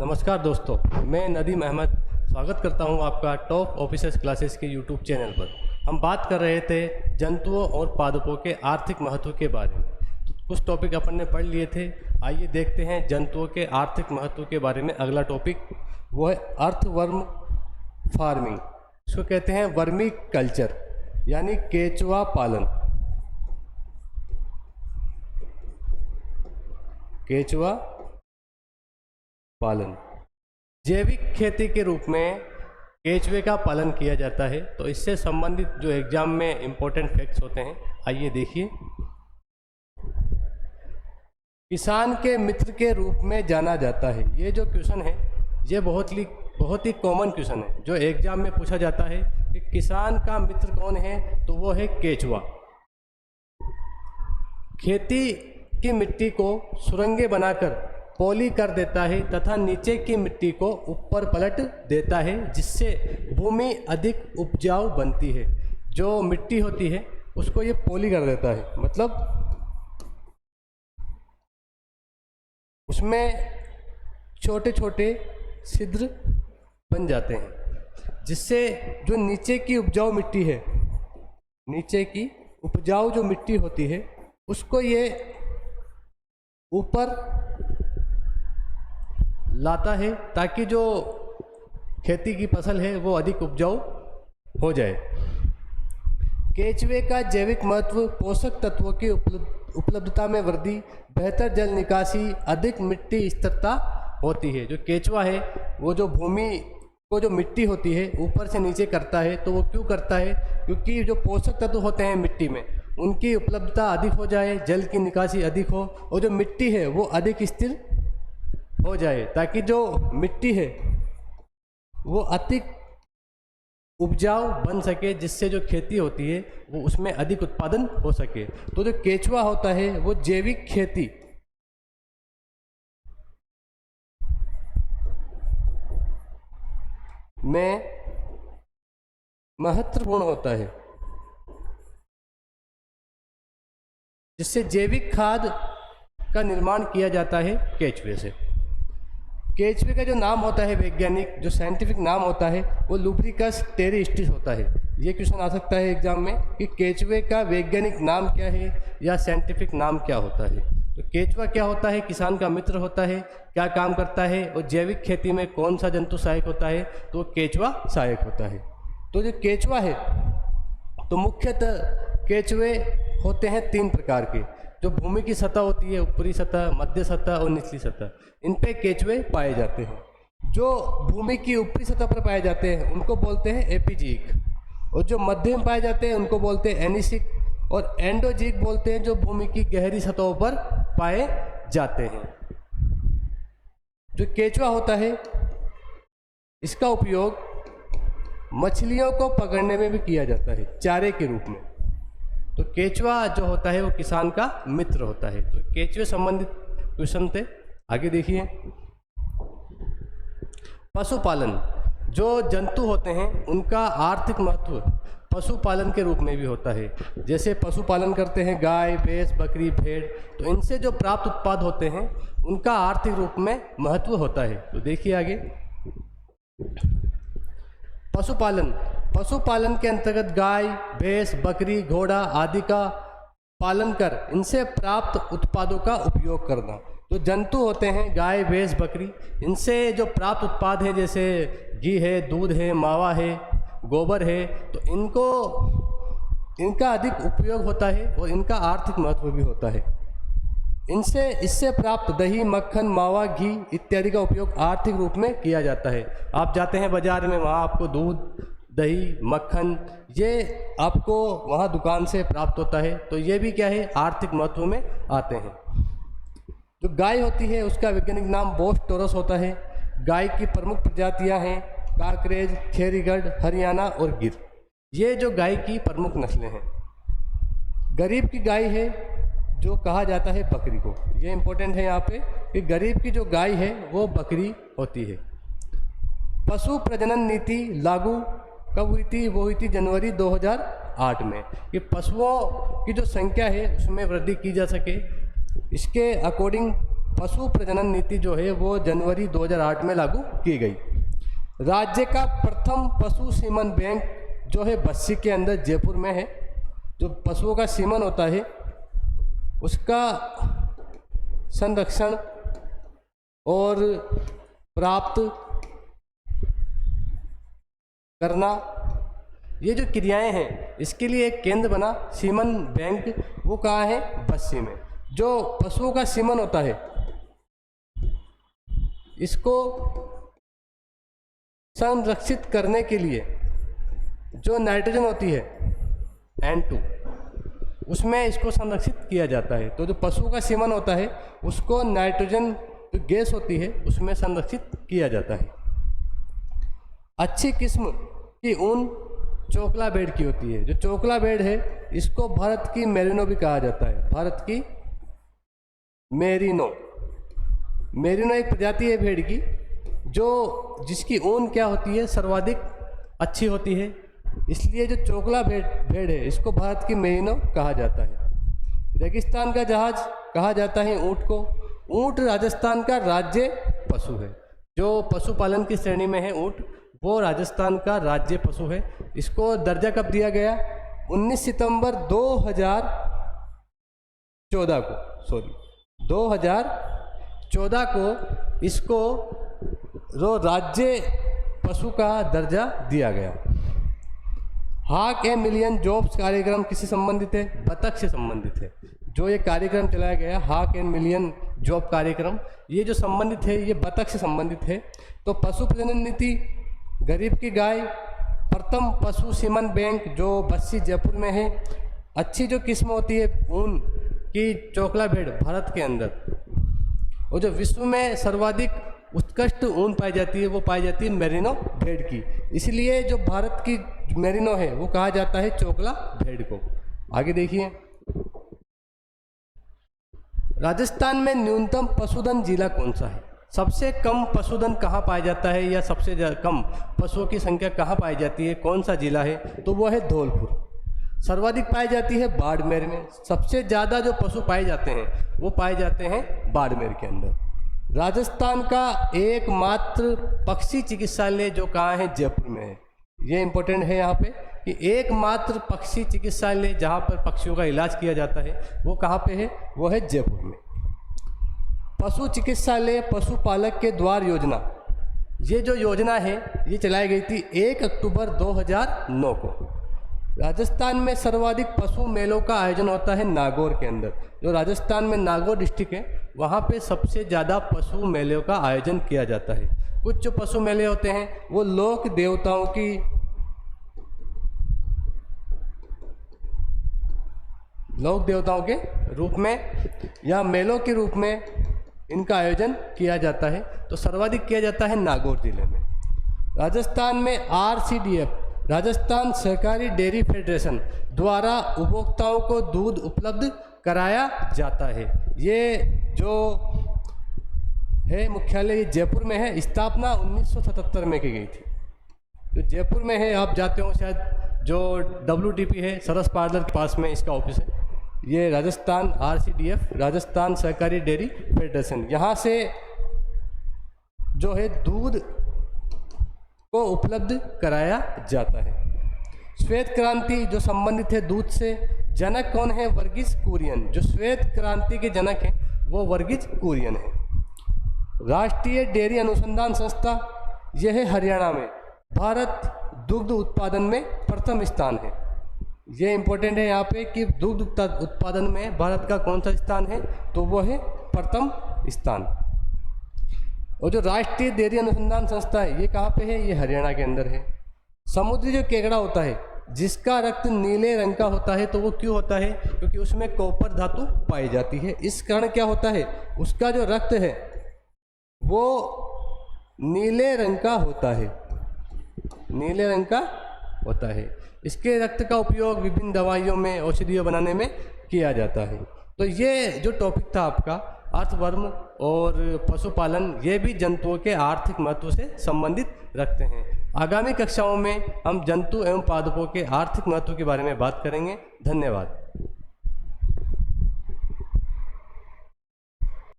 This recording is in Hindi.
नमस्कार दोस्तों, मैं नदीम अहमद स्वागत करता हूं आपका टॉप ऑफिसर्स क्लासेस के यूट्यूब चैनल पर। हम बात कर रहे थे जंतुओं और पादपों के आर्थिक महत्व के बारे में। तो कुछ टॉपिक अपन ने पढ़ लिए थे, आइए देखते हैं जंतुओं के आर्थिक महत्व के बारे में। अगला टॉपिक वो है अर्थवर्म फार्मिंग। इसको कहते हैं वर्मी कल्चर यानी केचुआ पालन। केचुआ पालन जैविक खेती के रूप में केचुए का पालन किया जाता है। तो इससे संबंधित जो एग्जाम में इम्पोर्टेंट फैक्ट्स होते हैं, आइए देखिए। किसान के मित्र के रूप में जाना जाता है। ये जो क्वेश्चन है ये बहुत ही कॉमन क्वेश्चन है जो एग्जाम में पूछा जाता है कि किसान का मित्र कौन है, तो वो है केचुआ। खेती की मिट्टी को सुरंगें बनाकर पॉली कर देता है तथा नीचे की मिट्टी को ऊपर पलट देता है, जिससे भूमि अधिक उपजाऊ बनती है। जो मिट्टी होती है उसको ये पॉली कर देता है, मतलब उसमें छोटे छोटे छिद्र बन जाते हैं, जिससे जो नीचे की उपजाऊ मिट्टी है, नीचे की उपजाऊ जो मिट्टी होती है उसको ये ऊपर लाता है ताकि जो खेती की फसल है वो अधिक उपजाऊ हो जाए। केचुए का जैविक महत्व पोषक तत्वों की उपलब्धता में वृद्धि, बेहतर जल निकासी, अधिक मिट्टी स्थिरता होती है। जो केचुआ है वो जो भूमि को जो मिट्टी होती है ऊपर से नीचे करता है। तो वो क्यों करता है? क्योंकि जो पोषक तत्व होते हैं मिट्टी में उनकी उपलब्धता अधिक हो जाए, जल की निकासी अधिक हो और जो मिट्टी है वो अधिक स्थिर हो जाए, ताकि जो मिट्टी है वो अधिक उपजाऊ बन सके, जिससे जो खेती होती है वो उसमें अधिक उत्पादन हो सके। तो जो केचुआ होता है वो जैविक खेती में महत्वपूर्ण होता है, जिससे जैविक खाद का निर्माण किया जाता है केचुए से। केचुए का जो नाम होता है वैज्ञानिक, जो साइंटिफिक नाम होता है वो लुब्रिकस टेरिस्टिस होता है। ये क्वेश्चन आ सकता है एग्जाम में कि केचुए का वैज्ञानिक नाम क्या है या साइंटिफिक नाम क्या होता है। तो केचुआ क्या होता है? किसान का मित्र होता है। क्या काम करता है? और जैविक खेती में कौन सा जंतु सहायक होता है? तो केचुआ सहायक होता है। तो जो केचुआ है तो मुख्यतः केचुए होते हैं 3 प्रकार के। जो भूमि की सतह होती है, ऊपरी सतह, मध्य सतह और निचली सतह, इन पे केचुए पाए जाते हैं। जो भूमि की ऊपरी सतह पर पाए जाते हैं उनको बोलते हैं एपीजीक, और जो मध्य में पाए जाते हैं उनको बोलते हैं एनिसिक, और एंडोजीक बोलते हैं जो भूमि की गहरी सतहों पर पाए जाते हैं। जो केचुआ होता है इसका उपयोग मछलियों को पकड़ने में भी किया जाता है, चारे के रूप में। तो केचुआ जो होता है वो किसान का मित्र होता है। तो केचुए संबंधित क्वेश्चन थे, आगे देखिए। पशुपालन, जो जंतु होते हैं उनका आर्थिक महत्व पशुपालन के रूप में भी होता है। जैसे पशुपालन करते हैं गाय, भैंस, बकरी, भेड़, तो इनसे जो प्राप्त उत्पाद होते हैं उनका आर्थिक रूप में महत्व होता है। तो देखिए आगे। पशुपालन के अंतर्गत गाय, भैंस, बकरी, घोड़ा आदि का पालन कर इनसे प्राप्त उत्पादों का उपयोग करना। जो जंतु होते हैं गाय, भैंस, बकरी, इनसे जो प्राप्त उत्पाद है जैसे घी है, दूध है, मावा है, गोबर है, तो इनका अधिक उपयोग होता है और इनका आर्थिक महत्व भी होता है। इससे प्राप्त दही, मक्खन, मावा, घी इत्यादि का उपयोग आर्थिक रूप में किया जाता है। आप जाते हैं बाजार में, वहाँ आपको दूध, दही, मक्खन ये आपको वहाँ दुकान से प्राप्त होता है। तो ये भी क्या है? आर्थिक महत्व में आते हैं। जो गाय होती है उसका वैज्ञानिक नाम बोस टोरस होता है। गाय की प्रमुख प्रजातियाँ हैं काकरेज, खेरीगढ़, हरियाणा और गिर। ये जो गाय की प्रमुख नस्लें हैं। गरीब की गाय है जो कहा जाता है बकरी को। ये इंपॉर्टेंट है यहाँ पे कि गरीब की जो गाय है वो बकरी होती है। पशु प्रजनन नीति लागू कब हुई थी? वो हुई थी जनवरी 2008 में, कि पशुओं की जो संख्या है उसमें वृद्धि की जा सके। इसके अकॉर्डिंग पशु प्रजनन नीति जो है वो जनवरी 2008 में लागू की गई। राज्य का प्रथम पशु सीमन बैंक जो है बस्सी के अंदर जयपुर में है। जो पशुओं का सीमन होता है उसका संरक्षण और प्राप्त करना, ये जो क्रियाएं हैं इसके लिए एक केंद्र बना सीमन बैंक, वो कहाँ है? बस्सी में। जो पशुओं का सीमन होता है इसको संरक्षित करने के लिए जो नाइट्रोजन होती है N2, उसमें इसको संरक्षित किया जाता है। तो जो पशुओं का सीमन होता है उसको नाइट्रोजन जो गैस होती है उसमें संरक्षित किया जाता है। अच्छी किस्म की ऊन चोकला बेड की होती है। जो चोकला बेड है इसको भारत की मेरिनो भी कहा जाता है। भारत की मेरिनो, मेरिनो एक प्रजाति है भेड़ की जिसकी ऊन क्या होती है? सर्वाधिक अच्छी होती है। इसलिए जो चोकला भेड़ है इसको भारत की मेरिनो कहा जाता है। रेगिस्तान का जहाज कहा जाता है ऊँट को। ऊँट राजस्थान का राज्य पशु है। जो पशुपालन की श्रेणी में है ऊँट, वो राजस्थान का राज्य पशु है। इसको दर्जा कब दिया गया? 19 सितंबर 2014 को इसको राज्य पशु का दर्जा दिया गया। हाक ए मिलियन जॉब्स कार्यक्रम किससे संबंधित है? बतख से संबंधित है। जो ये कार्यक्रम चलाया गया हाक एंड मिलियन जॉब कार्यक्रम, ये जो संबंधित है ये बतख से संबंधित है। तो पशु प्रजनन नीति, गरीब की गाय, प्रथम पशु सीमन बैंक जो बस्सी जयपुर में है, अच्छी जो किस्म होती है ऊन की चोकला भेड़ भारत के अंदर, और जो विश्व में सर्वाधिक उत्कृष्ट ऊन पाई जाती है वो पाई जाती है मेरिनो भेड़ की। इसलिए जो भारत की मेरिनो है वो कहा जाता है चोकला भेड़ को। आगे देखिए, राजस्थान में न्यूनतम पशुधन जिला कौन सा है? सबसे कम पशुधन कहाँ पाया जाता है या सबसे कम पशुओं की संख्या कहाँ पाई जाती है, कौन सा जिला है? तो वो है धौलपुर। सर्वाधिक पाई जाती है बाड़मेर में। सबसे ज़्यादा जो पशु पाए जाते हैं वो पाए जाते हैं बाड़मेर के अंदर। राजस्थान का एकमात्र पक्षी चिकित्सालय जो कहाँ है? जयपुर में है। ये इम्पोर्टेंट है यहाँ पे कि एकमात्र पक्षी चिकित्सालय जहाँ पर पक्षियों का इलाज किया जाता है वो कहाँ पे है? वो है जयपुर में। पशु चिकित्सालय पशुपालक के द्वार योजना, ये जो योजना है ये चलाई गई थी 1 अक्टूबर 2009 को। राजस्थान में सर्वाधिक पशु मेलों का आयोजन होता है नागौर के अंदर। जो राजस्थान में नागौर डिस्ट्रिक्ट है वहाँ पे सबसे ज़्यादा पशु मेलों का आयोजन किया जाता है। कुछ जो पशु मेले होते हैं वो लोक देवताओं के रूप में या मेलों के रूप में इनका आयोजन किया जाता है। तो सर्वाधिक किया जाता है नागौर जिले में। राजस्थान में RCDF, राजस्थान सहकारी डेयरी फेडरेशन द्वारा उपभोक्ताओं को दूध उपलब्ध कराया जाता है। ये जो है मुख्यालय ये जयपुर में है। स्थापना 1977 में की गई थी। जो जयपुर में है, आप जाते हो शायद, जो WTP है सरस पार्लर के पास में इसका ऑफिस है। ये राजस्थान RCDF, राजस्थान सहकारी डेयरी फेडरेशन, यहाँ से जो है दूध को उपलब्ध कराया जाता है। श्वेत क्रांति जो संबंधित है दूध से, जनक कौन है? वर्गीज कुरियन। जो श्वेत क्रांति के जनक हैं वो वर्गीज कुरियन है। राष्ट्रीय डेयरी अनुसंधान संस्था यह है हरियाणा में। भारत दुग्ध उत्पादन में प्रथम स्थान है। ये इंपॉर्टेंट है यहाँ पे कि दुग्ध उत्पादन में भारत का कौन सा स्थान है? तो वो है प्रथम स्थान। और जो राष्ट्रीय डेयरी अनुसंधान संस्था है ये कहाँ पे है? ये हरियाणा के अंदर है। समुद्री जो केकड़ा होता है जिसका रक्त नीले रंग का होता है, तो वो क्यों होता है? क्योंकि उसमें कॉपर धातु पाई जाती है। इस कारण क्या होता है? उसका जो रक्त है वो नीले रंग का होता है, नीले रंग का होता है। इसके रक्त का उपयोग विभिन्न दवाइयों में, औषधियों बनाने में किया जाता है। तो ये जो टॉपिक था आपका अर्थवर्म और पशुपालन, ये भी जंतुओं के आर्थिक महत्व से संबंधित रखते हैं। आगामी कक्षाओं में हम जंतु एवं पादपों के आर्थिक महत्व के बारे में बात करेंगे। धन्यवाद।